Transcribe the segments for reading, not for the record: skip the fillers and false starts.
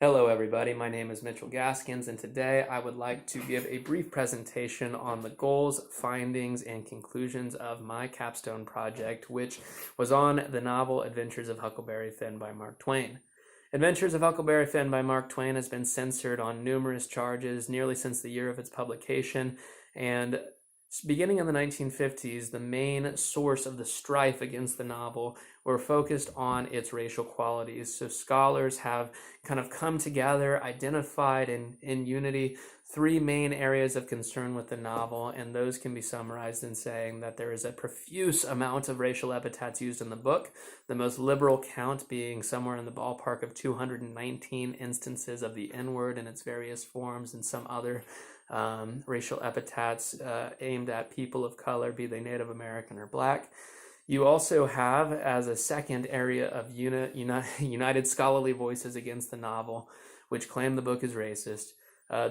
Hello everybody, my name is Mitchell Gaskins, and today I would like to give a brief presentation on the goals, findings, and conclusions of my capstone project, which was on the novel Adventures of Huckleberry Finn by Mark Twain. Adventures of Huckleberry Finn by Mark Twain has been censored on numerous charges nearly since the year of its publication, and beginning in the 1950s, the main source of the strife against the novel were focused on its racial qualities. So scholars have kind of come together, identified in unity three main areas of concern with the novel, and those can be summarized in saying that there is a profuse amount of racial epithets used in the book, the most liberal count being somewhere in the ballpark of 219 instances of the N-word in its various forms, and some other racial epithets aimed at people of color, be they Native American or Black. You also have, as a second area of united scholarly voices against the novel, which claim the book is racist,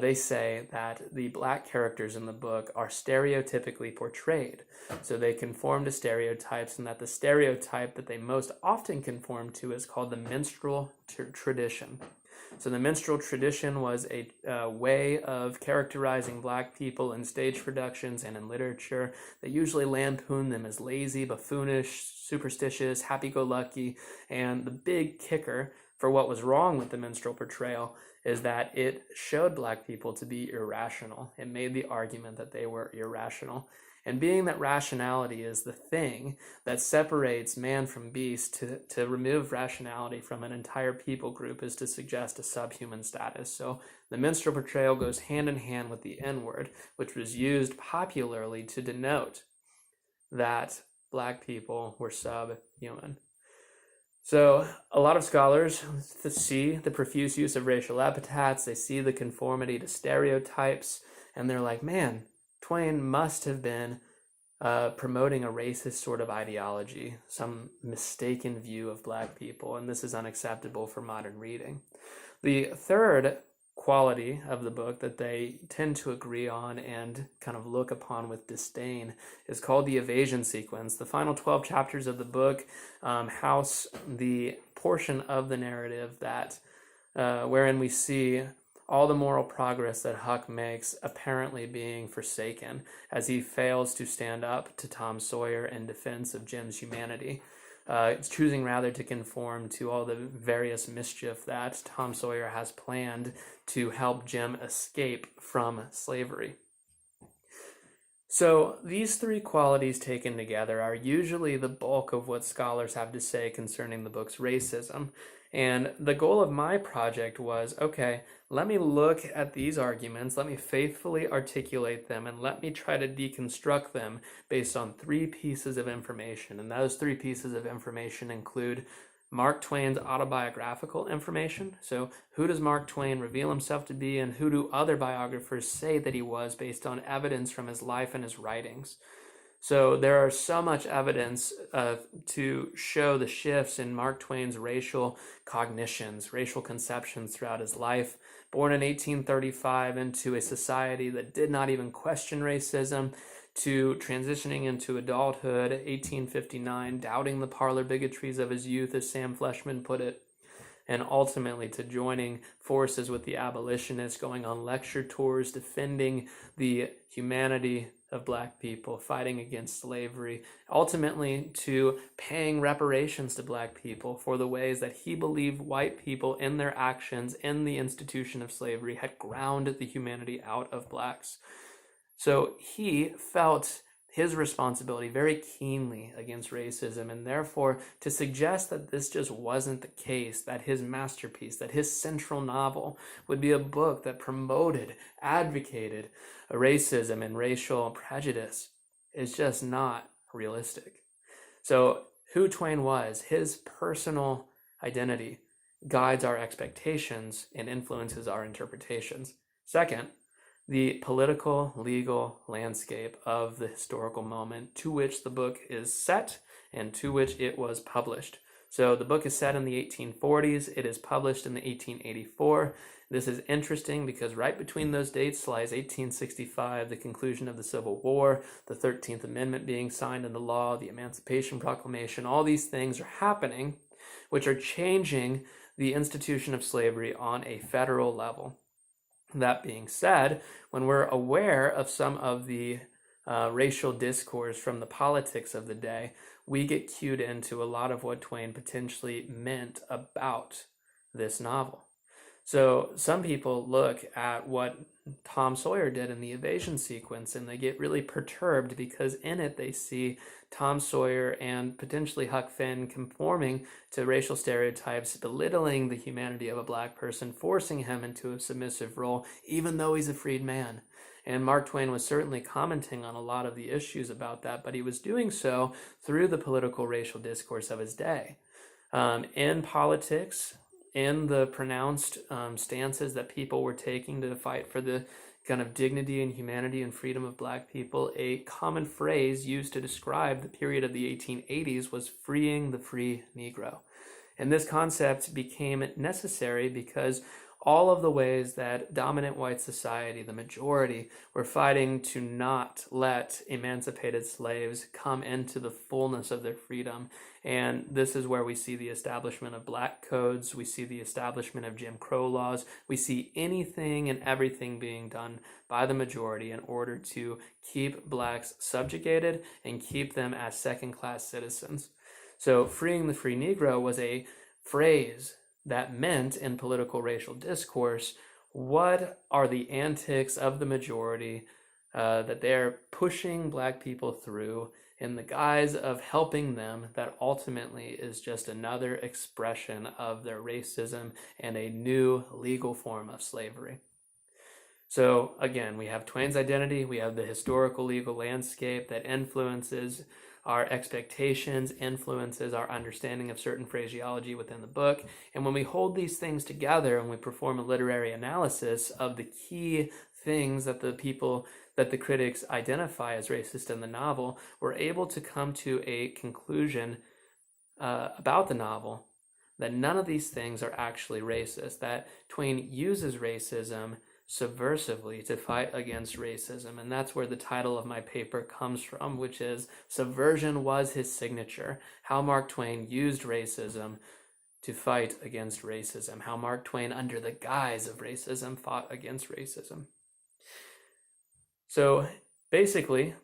they say that the Black characters in the book are stereotypically portrayed. So they conform to stereotypes, and that the stereotype that they most often conform to is called the minstrel tradition. So the minstrel tradition was a way of characterizing Black people in stage productions and in literature. They usually lampoon them as lazy, buffoonish, superstitious, happy-go-lucky, and the big kicker for what was wrong with the minstrel portrayal is that it showed Black people to be irrational. It made the argument that they were irrational. And being that rationality is the thing that separates man from beast, to remove rationality from an entire people group is to suggest a subhuman status. So the minstrel portrayal goes hand in hand with the N-word, which was used popularly to denote that Black people were subhuman. So a lot of scholars see the profuse use of racial epithets, they see the conformity to stereotypes, and they're like, man, Twain must have been promoting a racist sort of ideology, some mistaken view of Black people, and this is unacceptable for modern reading. The third quality of the book that they tend to agree on and kind of look upon with disdain is called the evasion sequence. The final 12 chapters of the book house the portion of the narrative that wherein we see all the moral progress that Huck makes apparently being forsaken as he fails to stand up to Tom Sawyer in defense of Jim's humanity. It's choosing rather to conform to all the various mischief that Tom Sawyer has planned to help Jim escape from slavery. So these three qualities taken together are usually the bulk of what scholars have to say concerning the book's racism. And the goal of my project was, okay, let me look at these arguments, let me faithfully articulate them, and let me try to deconstruct them based on three pieces of information. And those three pieces of information include Mark Twain's autobiographical information. So who does Mark Twain reveal himself to be, and who do other biographers say that he was based on evidence from his life and his writings? So there are so much evidence to show the shifts in Mark Twain's racial cognitions, racial conceptions throughout his life. Born in 1835 into a society that did not even question racism, to transitioning into adulthood, 1859, doubting the parlor bigotries of his youth, as Sam Fleshman put it, and ultimately to joining forces with the abolitionists, going on lecture tours, defending the humanity of Black people, fighting against slavery, ultimately to paying reparations to Black people for the ways that he believed white people in their actions in the institution of slavery had ground the humanity out of Blacks. So he felt his responsibility very keenly against racism, and therefore to suggest that this just wasn't the case, that his masterpiece, that his central novel would be a book that promoted, advocated racism and racial prejudice is just not realistic. So who Twain was, his personal identity, guides our expectations and influences our interpretations. Second, the political, legal landscape of the historical moment to which the book is set and to which it was published. So the book is set in the 1840s. It is published in the 1884. This is interesting because right between those dates lies 1865, the conclusion of the Civil War, the 13th Amendment being signed into law, the Emancipation Proclamation. All these things are happening, which are changing the institution of slavery on a federal level. That being said, when we're aware of some of the racial discourse from the politics of the day, we get cued into a lot of what Twain potentially meant about this novel. So some people look at what Tom Sawyer did in the evasion sequence and they get really perturbed because in it they see Tom Sawyer and potentially Huck Finn conforming to racial stereotypes, belittling the humanity of a black person, forcing him into a submissive role, even though he's a freed man. And Mark Twain was certainly commenting on a lot of the issues about that, but he was doing so through the political racial discourse of his day. In politics, in the pronounced stances that people were taking to fight for the kind of dignity and humanity and freedom of black people, a common phrase used to describe the period of the 1880s was freeing the free Negro. And this concept became necessary because all of the ways that dominant white society, the majority, were fighting to not let emancipated slaves come into the fullness of their freedom. And this is where we see the establishment of black codes, we see the establishment of Jim Crow laws, we see anything and everything being done by the majority in order to keep blacks subjugated and keep them as second-class citizens. So freeing the free Negro was a phrase that meant in political racial discourse, what are the antics of the majority that they're pushing black people through in the guise of helping them, that ultimately is just another expression of their racism and a new legal form of slavery. So again, we have Twain's identity, we have the historical legal landscape that influences our expectations, influences our understanding of certain phraseology within the book. And when we hold these things together and we perform a literary analysis of the key things that the critics identify as racist in the novel, we're able to come to a conclusion about the novel that none of these things are actually racist, that Twain uses racism subversively to fight against racism. And that's where the title of my paper comes from, which is Subversion Was His Signature, How Mark Twain Used Racism to Fight Against Racism, how Mark Twain, under the guise of racism, fought against racism. So basically,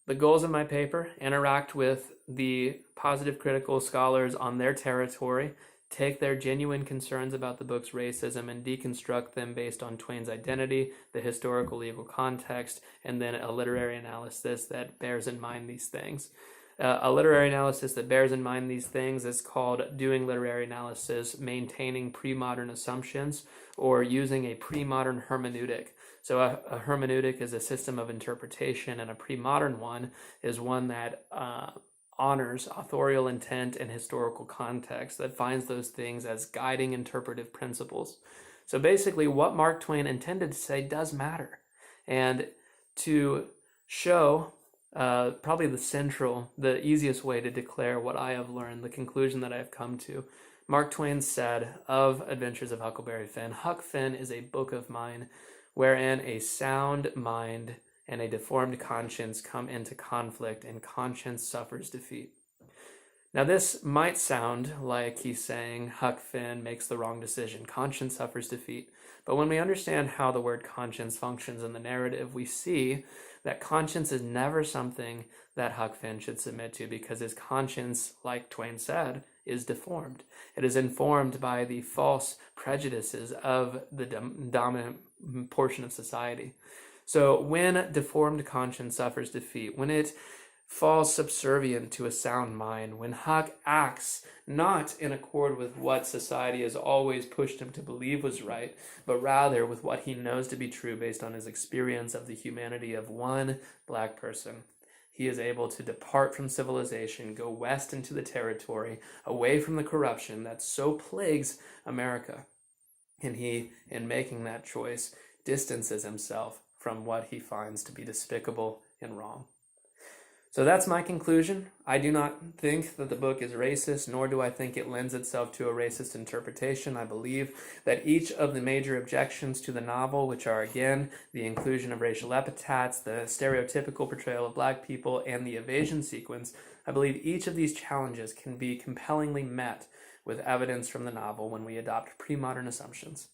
the goals of my paper: interact with the positive critical scholars on their territory, take their genuine concerns about the book's racism and deconstruct them based on Twain's identity, the historical legal context, and then a literary analysis that bears in mind these things. A literary analysis that bears in mind these things is called doing literary analysis, maintaining pre-modern assumptions, or using a pre-modern hermeneutic. So a hermeneutic is a system of interpretation, and a pre-modern one is one that honors authorial intent and historical context, that finds those things as guiding interpretive principles. So basically, what Mark Twain intended to say does matter. And to show probably the easiest way to declare what I have learned, the conclusion that I have come to, Mark Twain said of Adventures of Huckleberry Finn, Huck Finn is a book of mine wherein a sound mind and a deformed conscience come into conflict, and conscience suffers defeat. Now this might sound like he's saying Huck Finn makes the wrong decision, conscience suffers defeat. But when we understand how the word conscience functions in the narrative, we see that conscience is never something that Huck Finn should submit to, because his conscience, like Twain said, is deformed. It is informed by the false prejudices of the dominant portion of society. So when deformed conscience suffers defeat, when it falls subservient to a sound mind, when Huck acts not in accord with what society has always pushed him to believe was right, but rather with what he knows to be true based on his experience of the humanity of one black person, he is able to depart from civilization, go west into the territory, away from the corruption that so plagues America. And he, in making that choice, distances himself from what he finds to be despicable and wrong. So that's my conclusion. I do not think that the book is racist, nor do I think it lends itself to a racist interpretation. I believe that each of the major objections to the novel, which are again the inclusion of racial epithets, the stereotypical portrayal of black people, and the evasion sequence, I believe each of these challenges can be compellingly met with evidence from the novel when we adopt pre-modern assumptions.